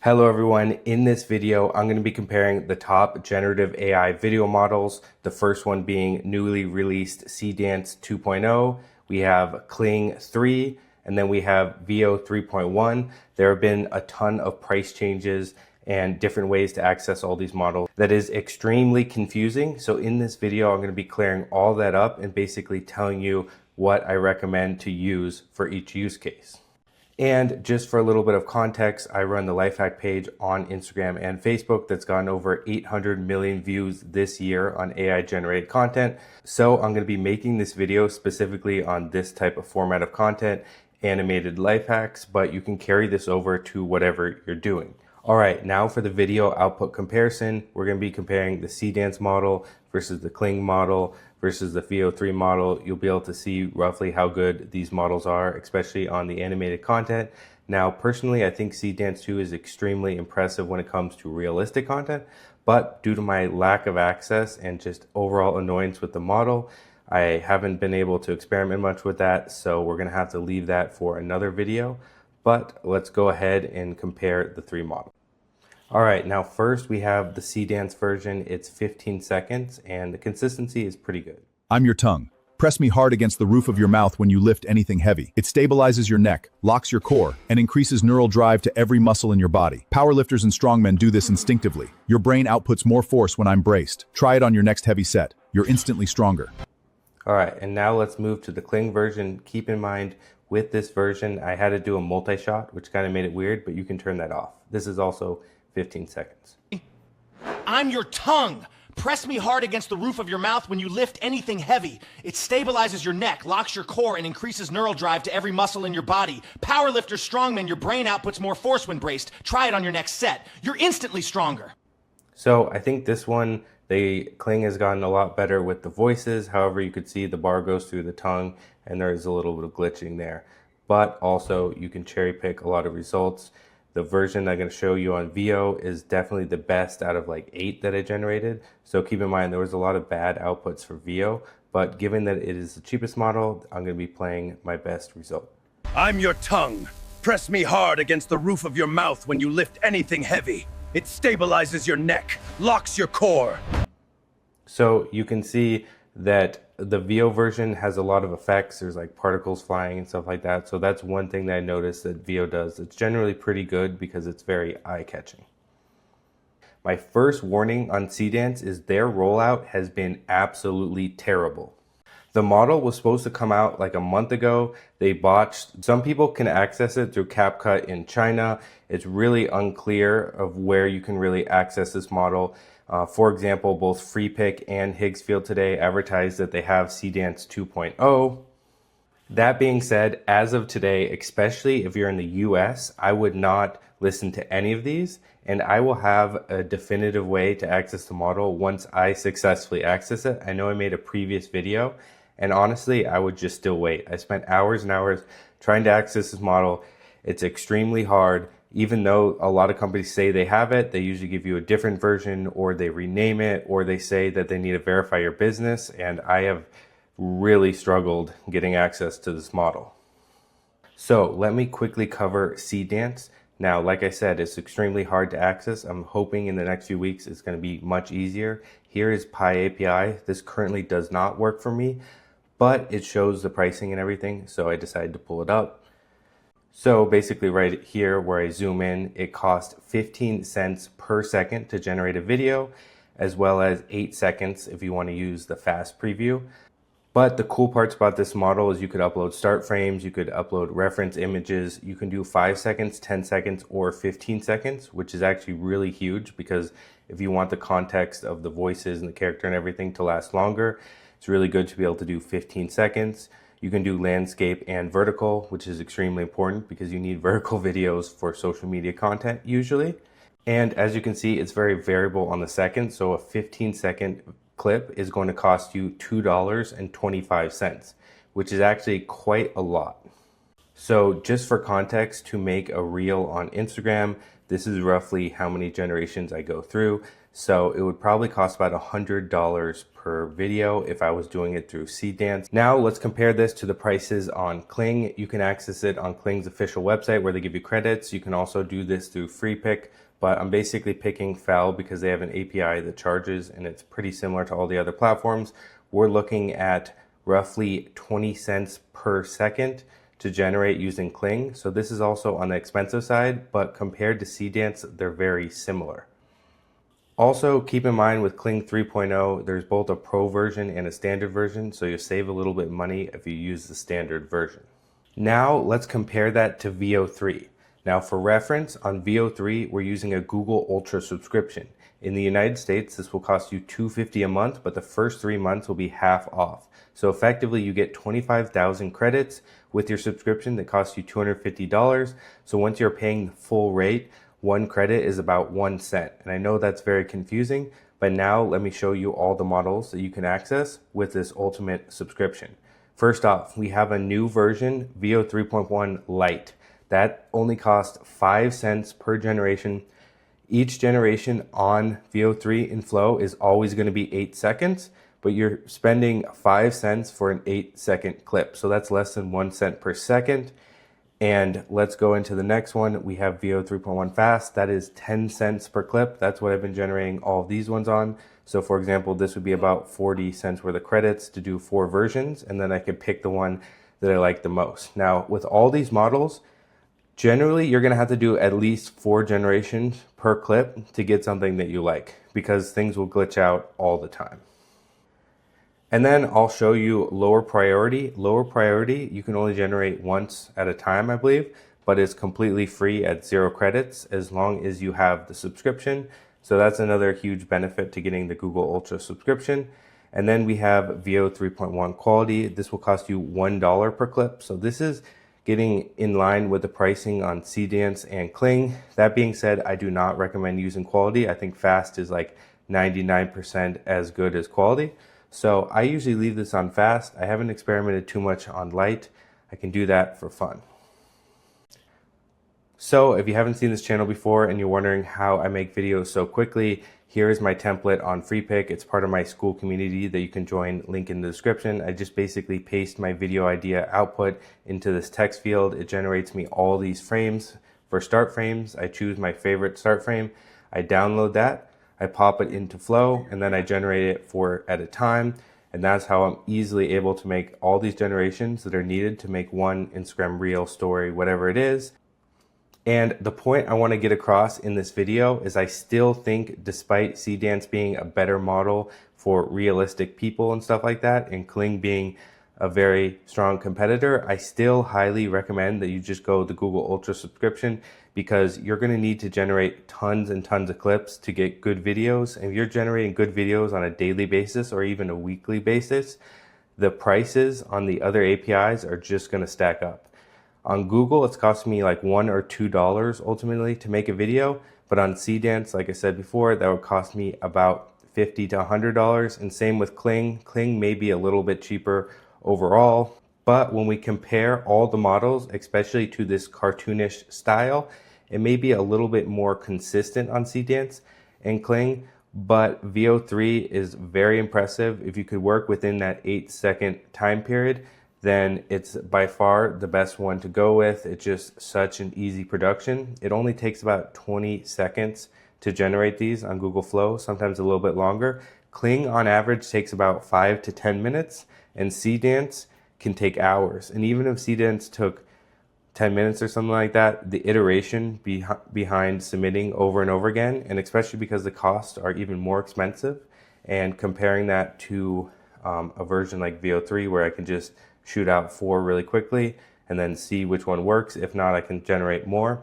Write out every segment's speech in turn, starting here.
Hello everyone, in this video I'm going to be comparing the top generative AI video models, the first one being newly released Seedance 2.0, we have Kling 3, and then we have Veo 3.1. There have been a ton of price changes and different ways to access all these models. That is extremely confusing, so in this video I'm going to be clearing all that up and basically telling you what I recommend to use for each use case. And just for a little bit of context, I run the Lifehack page on Instagram and Facebook that's gotten over 800 million views this year on AI generated content. So I'm going to be making this video specifically on this type of format of content, animated life hacks, but you can carry this over to whatever you're doing. All right, now for the video output comparison, we're going to be comparing the Seedance model versus the Kling model versus the Veo 3 model. You'll be able to see roughly how good these models are, especially on the animated content. Now, personally, I think Seedance 2 is extremely impressive when it comes to realistic content, but due to my lack of access and just overall annoyance with the model, I haven't been able to experiment much with that, so we're going to have to leave that for another video. But let's go ahead and compare the three models. All right, now first we have the Seedance version. It's 15 seconds and the consistency is pretty good. I'm your tongue. Press me hard against the roof of your mouth when you lift anything heavy. It stabilizes your neck, locks your core, and increases neural drive to every muscle in your body. Powerlifters and strongmen do this instinctively. Your brain outputs more force when I'm braced. Try it on your next heavy set. You're instantly stronger. All right, and now let's move to the Kling version. Keep in mind, with this version, I had to do a multi-shot, which kind of made it weird, but you can turn that off. This is also 15 seconds. I'm your tongue. Press me hard against the roof of your mouth when you lift anything heavy. It stabilizes your neck, locks your core, and increases neural drive to every muscle in your body. Powerlifters, strongmen, your brain outputs more force when braced. Try it on your next set. You're instantly stronger. So I think this one, the Kling has gotten a lot better with the voices. However, you could see the bar goes through the tongue and there is a little bit of glitching there. But also you can cherry pick a lot of results. The version I'm going to show you on Veo is definitely the best out of like 8 that I generated. So keep in mind there was a lot of bad outputs for Veo, but given that it is the cheapest model, I'm going to be playing my best result. I'm your tongue. Press me hard against the roof of your mouth when you lift anything heavy. It stabilizes your neck, locks your core. So you can see that the Veo version has a lot of effects. There's like particles flying and stuff like that. So that's one thing that I noticed that Veo does. It's generally pretty good because it's very eye-catching. My first warning on Seedance is their rollout has been absolutely terrible. The model was supposed to come out like a month ago. They botched. Some people can access it through CapCut in China. It's really unclear of where you can really access this model. For example, both FreePik and Higgsfield today advertise that they have Seedance 2.0. That being said, as of today, especially if you're in the US, I would not listen to any of these, and I will have a definitive way to access the model once I successfully access it. I know I made a previous video, and honestly, I would just still wait. I spent hours and hours trying to access this model. It's extremely hard. Even though a lot of companies say they have it, they usually give you a different version, or they rename it, or they say that they need to verify your business. And I have really struggled getting access to this model. So let me quickly cover Seedance. Now, like I said, it's extremely hard to access. I'm hoping in the next few weeks it's going to be much easier. Here is Pi API. This currently does not work for me, but it shows the pricing and everything. So I decided to pull it up. So basically right here where I zoom in, it costs 15 cents per second to generate a video, as well as 8 seconds if you want to use the fast preview. But the cool parts about this model is you could upload start frames, you could upload reference images, you can do 5 seconds, 10 seconds, or 15 seconds, which is actually really huge because if you want the context of the voices and the character and everything to last longer, it's really good to be able to do 15 seconds. You can do landscape and vertical, which is extremely important because you need vertical videos for social media content usually. And as you can see, it's very variable on the second. So a 15-second clip is going to cost you $2.25, which is actually quite a lot. So just for context, to make a reel on Instagram, this is roughly how many generations I go through. So it would probably cost about $100 per video if I was doing it through Seedance. Now let's compare this to the prices on Kling. You can access it on Kling's official website where they give you credits. You can also do this through FreePik, but I'm basically picking Fel because they have an API that charges and it's pretty similar to all the other platforms. We're looking at roughly 20 cents per second to generate using Kling. So this is also on the expensive side, but compared to Seedance, they're very similar. Also, keep in mind with Kling 3.0, there's both a pro version and a standard version, so you'll save a little bit of money if you use the standard version. Now let's compare that to Veo 3. Now for reference, on Veo 3, we're using a Google Ultra subscription. In the United States, this will cost you $250 a month, but the first 3 months will be half off. So effectively, you get 25,000 credits with your subscription that costs you $250. So once you're paying the full rate, one credit is about 1 cent. And I know that's very confusing, but now let me show you all the models that you can access with this ultimate subscription. First off, we have a new version, Veo 3.1 Lite. That only costs 5 cents per generation. Each generation on Veo 3 in Flow is always going to be 8 seconds, but you're spending 5 cents for an 8-second clip. So that's less than 1 cent per second. And let's go into the next one. We have Veo 3.1 Fast. That is 10 cents per clip. That's what I've been generating all of these ones on. So for example, this would be about 40 cents worth of credits to do 4 versions. And then I could pick the one that I like the most. Now with all these models, generally you're gonna have to do at least 4 generations per clip to get something that you like because things will glitch out all the time. And then I'll show you lower priority. Lower priority, you can only generate once at a time, I believe, but it's completely free at 0 credits as long as you have the subscription. So that's another huge benefit to getting the Google Ultra subscription. And then we have Veo 3.1 quality. This will cost you $1 per clip. So this is getting in line with the pricing on Seedance and Kling. That being said, I do not recommend using quality. I think fast is like 99% as good as quality. So I usually leave this on fast. I haven't experimented too much on Lite. I can do that for fun. So if you haven't seen this channel before and you're wondering how I make videos so quickly, here is my template on FreePik. It's part of my school community that you can join, link in the description. I just basically paste my video idea output into this text field. It generates me all these frames. For start frames, I choose my favorite start frame. I download that. I pop it into Flow, and then I generate it 4 at a time. And that's how I'm easily able to make all these generations that are needed to make one Instagram reel, story, whatever it is. And the point I want to get across in this video is I still think, despite Seedance being a better model for realistic people and stuff like that, and Kling being a very strong competitor, I still highly recommend that you just go the Google Ultra subscription because you're going to need to generate tons and tons of clips to get good videos. And if you're generating good videos on a daily basis or even a weekly basis, the prices on the other APIs are just going to stack up. On Google, it's costing me like $1 or $2 ultimately to make a video, but on Seedance, like I said before, that would cost me about $50 to $100. And same with Kling. Kling may be a little bit cheaper overall, but when we compare all the models, especially to this cartoonish style, it may be a little bit more consistent on Seedance and Kling, but Veo 3 is very impressive. If you could work within that 8-second time period, then it's by far the best one to go with. It's just such an easy production. It only takes about 20 seconds to generate these on Google Flow, sometimes a little bit longer. Kling on average takes about 5 to 10 minutes, and Seedance can take hours. And even if Seedance took 10 minutes or something like that, the iteration behind submitting over and over again, and especially because the costs are even more expensive, and comparing that to a version like Veo 3 where I can just shoot out 4 really quickly and then see which one works. If not, I can generate more.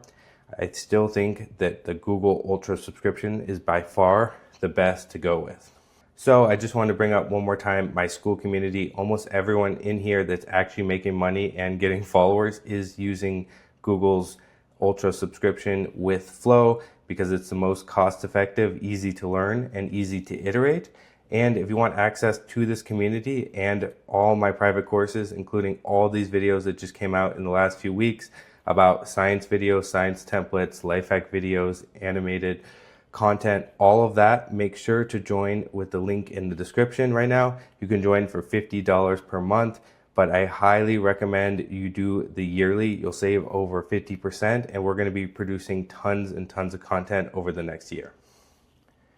I still think that the Google Ultra subscription is by far the best to go with. So I just wanted to bring up one more time my school community. Almost everyone in here that's actually making money and getting followers is using Google's Ultra subscription with Flow because it's the most cost effective, easy to learn, and easy to iterate. And if you want access to this community and all my private courses, including all these videos that just came out in the last few weeks about science videos, science templates, life hack videos, animated content, all of that, make sure to join with the link in the description right now. You can join for $50 per month, but I highly recommend you do the yearly. You'll save over 50%, and we're going to be producing tons and tons of content over the next year.